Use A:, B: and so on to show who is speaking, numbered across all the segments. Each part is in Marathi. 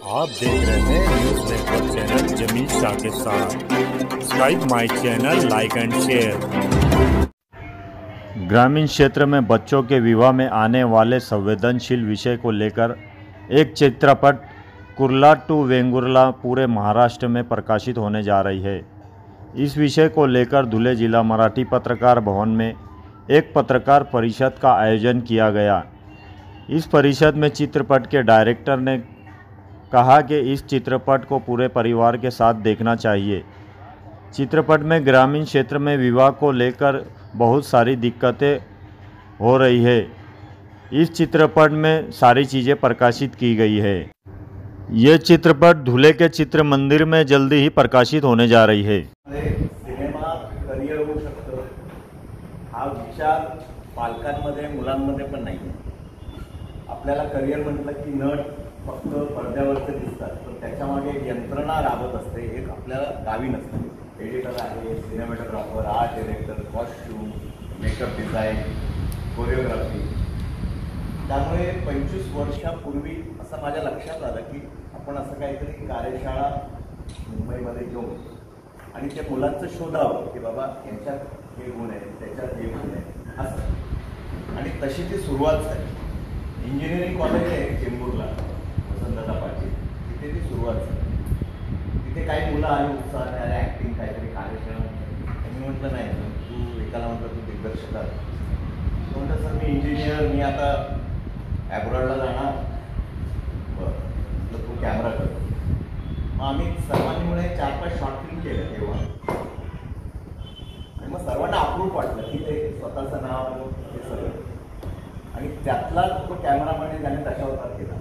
A: आप देख रहे हैं न्यूज नेटवर्क चैनल जमीन शाह के साथ। सब्सक्राइब माय चैनल, लाइक एंड शेयर। ग्रामीण क्षेत्र में बच्चों के विवाह में आने वाले संवेदनशील विषय को लेकर एक चित्रपट कुर्ला टू वेंगुर्ला पूरे महाराष्ट्र में प्रकाशित होने जा रही है। इस विषय को लेकर धुले जिला मराठी पत्रकार भवन में एक पत्रकार परिषद का आयोजन किया गया। इस परिषद में चित्रपट के डायरेक्टर ने कहा कि इस चित्रपट को पूरे परिवार के साथ देखना चाहिए। चित्रपट में ग्रामीण क्षेत्र में विवाह को लेकर बहुत सारी दिक्कतें हो रही है। इस चित्रपट में सारी चीज़ें प्रकाशित की गई है। ये चित्रपट धुले के चित्र मंदिर में जल्दी ही प्रकाशित होने जा रही है।
B: सिनेमा करिअर होऊ शकतो हा विचार पालकांमध्ये मुलांमध्ये पण नाही। आपल्याला करिअर म्हटलं की नट फक्त पडद्यावरचे दिसतात, पण त्याच्यामागे एक यंत्रणा राबत असते, एक आपल्याला गावी नसते। एडिटर आहे, cinematographer, art director, costume, makeup design, choreography. त्यामुळे 25 वर्षापूर्वी असं माझ्या लक्षात आलं की आपण असं काहीतरी कार्यशाळा मुंबईमध्ये घेऊन आणि त्या मुलांचं शोधावं की बाबा यांच्यात हे गुण आहेत, त्याच्यात हे गुण आहेत असं। आणि तशी ती सुरुवात झाली। इंजिनिअरिंग कॉलेज आहे चेंबूरला, वसंतदादा पाटील, तिथे ती सुरुवात झाली। तिथे काही मुलं आली उत्साहाने, अरे ॲक्टिंग काहीतरी कार्यशाळा। मी म्हटलं नाही, तू एकाला म्हटलं तू दिग्दर्शक आहे। म्हटलं सर मी इंजिनियर, मी आता ॲब्रॉडला जाणार। बरं, तू कॅमेरा कर। मग आम्ही सर्वांनी मिळून 4-5 शॉर्ट फिल्म केलं तेव्हा, आणि मग सर्वांना अप्रूव्ह वाटलं की ते स्वतःचं नाव हे सगळं। आणि त्यातला तो कॅमेरामॅन त्याने दशावतार केला,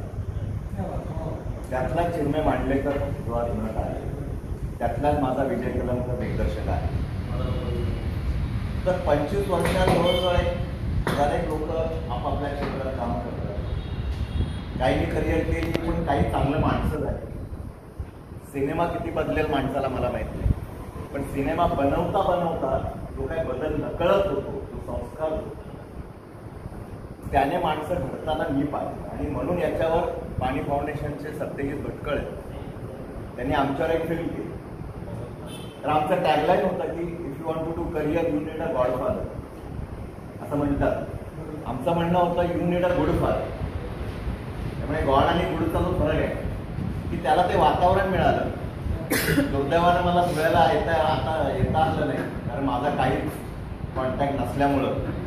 B: त्यातला चिन्मय मांडलेकर जो आज नट आहे, त्यातलाच माझा विजय कलमकर दिग्दर्शक आहे। तर 25 वर्षात जवळजवळ एक लोक आपापल्या क्षेत्रात काम करतात। काहींनी करिअर केली, पण काही चांगलं माणसं झाली। सिनेमा किती बदलेल माणसाला मला माहिती नाही, पण सिनेमा बनवता बनवता जो काही बदल नकळत होतो, तो संस्कार होतो, त्याने माणसं घडताना मी पाहिजे। आणि म्हणून याच्यावर पाणी फाउंडेशनचे सत्यजित भटकळ त्यांनी आमच्यावर एक फिल्म केली। तर आमचं टॅगलाईन होता की if you want to do career you need a godfather असं म्हणतात। आमचं म्हणणं होतं you need a good father. त्यामुळे गॉड आणि गुडचा जो फरक आहे की त्याला ते वातावरण मिळालं। दुर्दैवानं मला धुळ्याला येता आलं नाही, कारण माझा काहीच कॉन्टॅक्ट नसल्यामुळं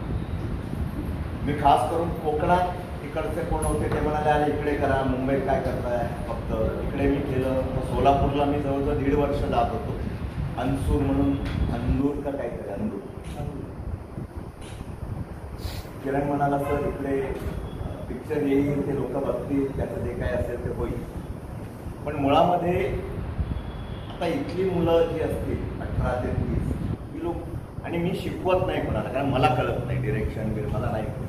B: मी खास करून कोकणात तिकडचे कोण होते ते म्हणाले अरे इकडे करा, मुंबईत काय करताय फक्त। इकडे मी केलं। मग सोलापूरला मी जवळजवळ 1.5 वर्ष जात होतो। अनसूर म्हणून, अंदूर का काहीतरी, अंदूर। किरण म्हणाला सर इकडे पिक्चर येईल, ते लोक बघतील, त्याचं जे काय असेल ते होईल। पण मुळामध्ये आता इथली मुलं जी असतील 18 ते 30 ही लोक, आणि मी शिकवत नाही कोणाला, कारण मला कळत नाही डिरेक्शन वगैरे, मला नाही कळत।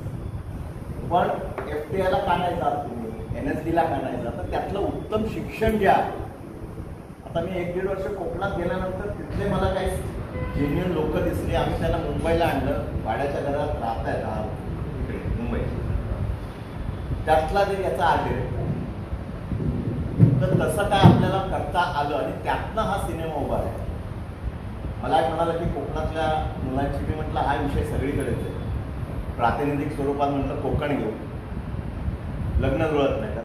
B: पण FTIला का नाही जात तुम्ही, NSDला का नाही जात, तर त्यातलं उत्तम शिक्षण जे आहे। आता मी 1-1.5 वर्ष कोकणात गेल्यानंतर तिथले मला काही जेन्युइन लोक दिसले। आम्ही त्यांना मुंबईला आणलं, भाड्याच्या घरात राहतायत इकडे मुंबईत। त्यातला जे याचा आहे तर तसं काय आपल्याला करता आलं, आणि त्यातनं हा सिनेमा उभा आहे। मला एक म्हणाला की कोकणातल्या मुलांची, मी म्हटलं हा विषय सगळीकडेच आहे। प्रातिनिधिक स्वरूपात म्हटलं कोकण घेऊ, लग्न जुळत नाही, तर